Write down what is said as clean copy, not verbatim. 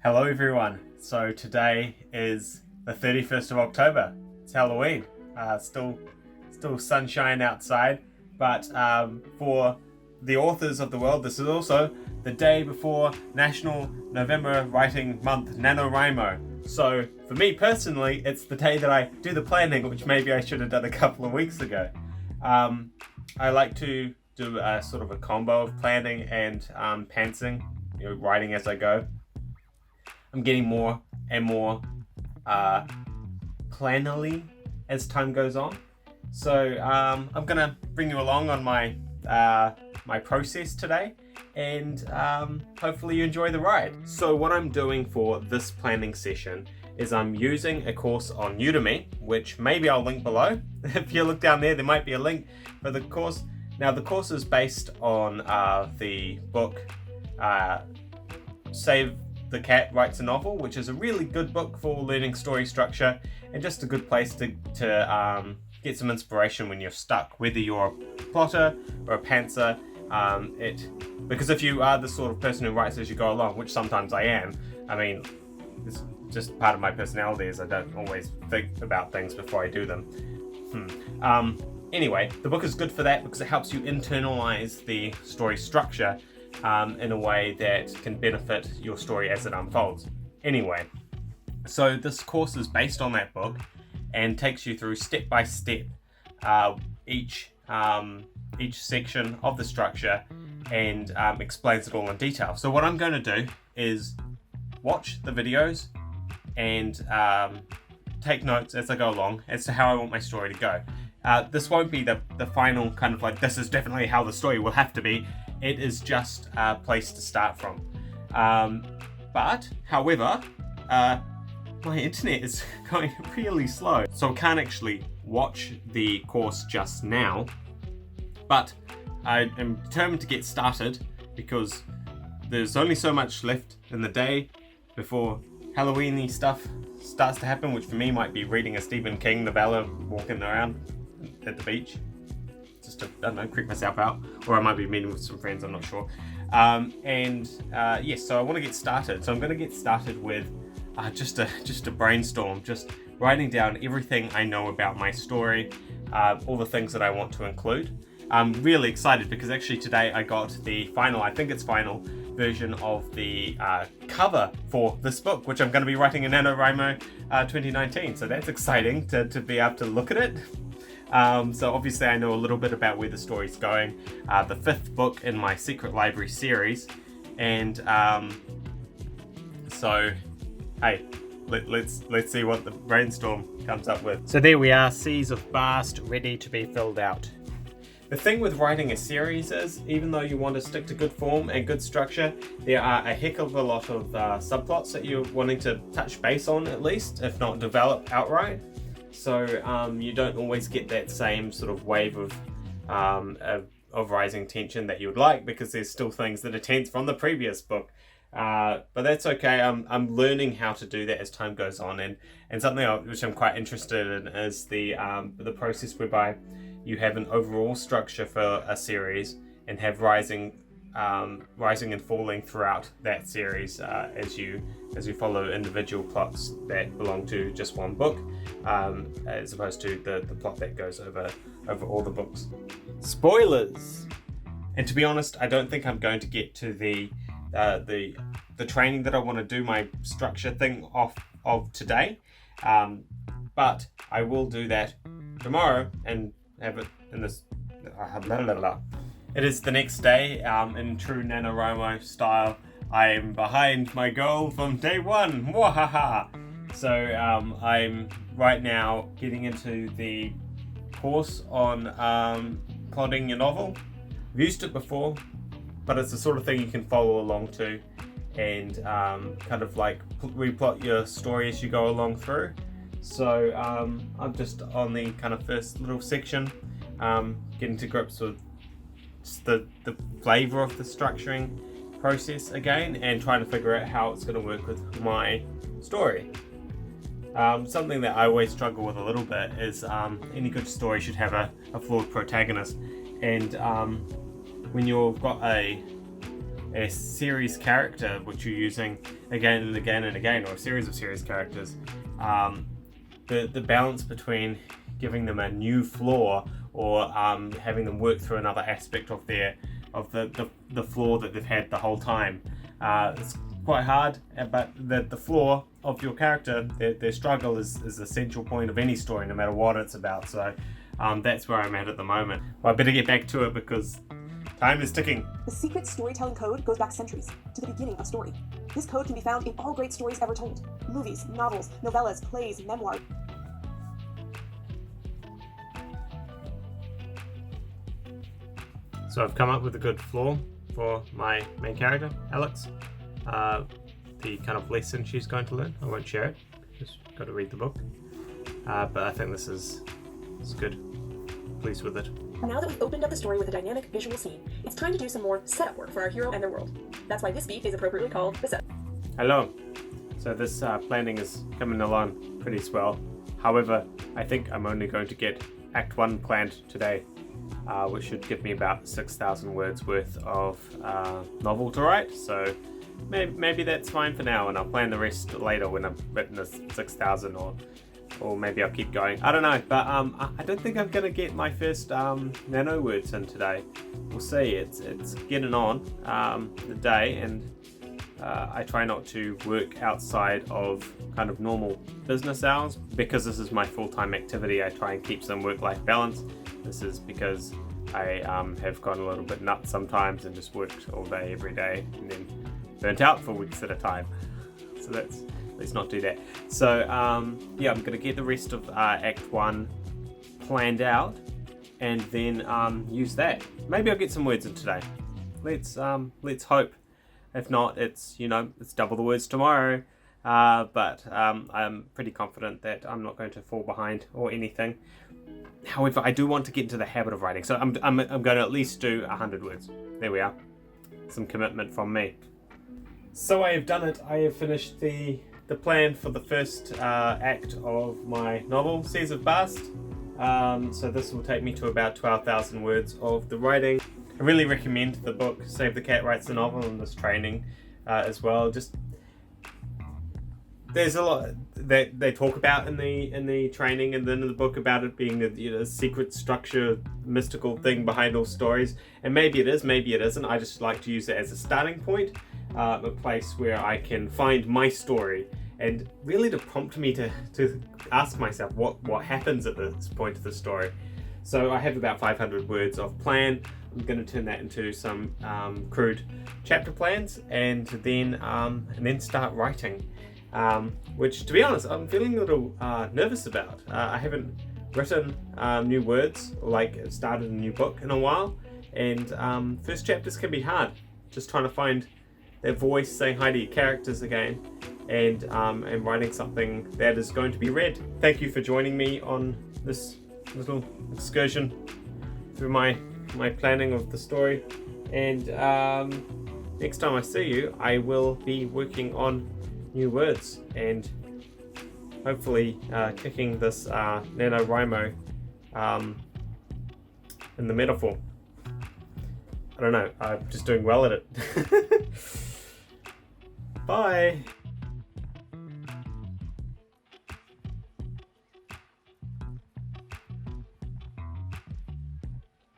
Hello everyone. So today is the 31st of October. It's Halloween. Still sunshine outside, but for the authors of the world, this is also the day before National November Writing Month, Nanowrimo. So for me personally, it's the day that I do the planning, which maybe I should have done a couple of weeks ago. I like to do a sort of a combo of planning and pantsing, writing as I go. I'm getting more and more plannerly as time goes on. So I'm gonna bring you along on my my process today, and hopefully you enjoy the ride. So what I'm doing for this planning session is I'm using a course on Udemy, which maybe I'll link below. If you look down there might be a link for the course. Now the course is based on the book Save the Cat Writes a Novel, which is a really good book for learning story structure and just a good place to get some inspiration when you're stuck, whether you're a plotter or a pantser. Because if you are the sort of person who writes as you go along, which sometimes I am, I mean, it's just part of my personality is I don't always think about things before I do them. Anyway, the book is good for that because it helps you internalize the story structure in a way that can benefit your story as it unfolds. Anyway, so this course is based on that book and takes you through step by step each section of the structure and explains it all in detail. So what I'm going to do is watch the videos and take notes as I go along as to how I want my story to go. This won't be the final kind of like, this is definitely how the story will have to be. It is just a place to start from. But, however, my internet is going really slow, so I can't actually watch the course just now. But I am determined to get started because there's only so much left in the day before Halloween-y stuff starts to happen, which for me might be reading a Stephen King novella, walking around at the beach. Just to, I don't know, creep myself out, or I might be meeting with some friends, I'm not sure. Yes, so I want to get started. So I'm going to get started with just a brainstorm, just writing down everything I know about my story, all the things that I want to include. I'm really excited because actually today I got the final, I think it's final, version of the cover for this book, which I'm going to be writing in Nanowrimo 2019. So that's exciting to be able to look at it. So obviously I know a little bit about where the story's going, the 5th book in my Secret Library series, and so hey, let's see what the brainstorm comes up with. So there we are, Seas of Baast ready to be filled out. The thing with writing a series is, even though you want to stick to good form and good structure, there are a heck of a lot of subplots that you're wanting to touch base on, at least, if not develop outright. So you don't always get that same sort of wave of rising tension that you would like, because there's still things that are tense from the previous book. But that's okay. I'm learning how to do that as time goes on, and something which I'm quite interested in is the process whereby you have an overall structure for a series and have rising and falling throughout that series as you follow individual plots that belong to just one book, as opposed to the plot that goes over all the books. Spoilers! And to be honest, I don't think I'm going to get to the training that I want to do my structure thing of today, but I will do that tomorrow and have it in this. It is the next day. In true NaNoWriMo style, I am behind my goal from day one. Mwahaha! So I'm right now getting into the course on plotting your novel. I've used it before, but it's the sort of thing you can follow along to and kind of like replot your story as you go along through. So I'm just on the kind of first little section, getting to grips with just the flavour of the structuring process again, and trying to figure out how it's going to work with my story. Something that I always struggle with a little bit is any good story should have a flawed protagonist, and when you've got a a series character which you're using again and again and again, or a series of series characters, the balance between giving them a new flaw or having them work through another aspect of the flaw that they've had the whole time, it's quite hard. But the flaw of your character, their struggle is the central point of any story, no matter what it's about. So that's where I'm at the moment. Well, I better get back to it because time is ticking. The secret storytelling code goes back centuries, to the beginning of story. This code can be found in all great stories ever told. Movies, novels, novellas, plays, memoirs. So I've come up with a good flaw for my main character, Alex. The kind of lesson she's going to learn. I won't share it, just got to read the book. But I think this is good. Pleased with it. Now that we've opened up the story with a dynamic visual scene, it's time to do some more setup work for our hero and their world. That's why this beat is appropriately called the setup. Hello. So this planning is coming along pretty swell. However, I think I'm only going to get Act 1 planned today, which should give me about 6,000 words worth of novel to write. So maybe that's fine for now, and I'll plan the rest later when I've written this 6,000, or maybe I'll keep going. I don't know, but I don't think I'm gonna get my first nano words in today. We'll see. It's getting on the day, and I try not to work outside of kind of normal business hours because this is my full-time activity. I try and keep some work-life balance. This is because I have gone a little bit nuts sometimes and just worked all day every day and then burnt out for weeks at a time. So let's not do that. So yeah, I'm gonna get the rest of Act 1 planned out and then use that. Maybe I'll get some words in today. Let's hope. If not, it's double the words tomorrow. But I'm pretty confident that I'm not going to fall behind or anything. However, I do want to get into the habit of writing, so I'm going to at least do 100 words. There we are. Some commitment from me. So I have done it. I have finished the plan for the first act of my novel, Seas of Baast. So this will take me to about 12,000 words of the writing. I really recommend the book Save the Cat Writes the Novel and this training as well. Just there's a lot that they talk about in the training and then in the book about it being the secret structure, mystical thing behind all stories. And maybe it is, maybe it isn't. I just like to use it as a starting point, a place where I can find my story and really to prompt me to ask myself what happens at this point of the story. So I have about 500 words of plan. I'm going to turn that into some crude chapter plans and then start writing. Which, to be honest, I'm feeling a little nervous about. I haven't written new words or started a new book in a while, and first chapters can be hard. Just trying to find their voice, saying hi to your characters again, and writing something that is going to be read. Thank you for joining me on this little excursion through my planning of the story, and next time I see you, I will be working on new words and hopefully kicking this Nanowrimo in the metaphor. I don't know, I'm just doing well at it. Bye!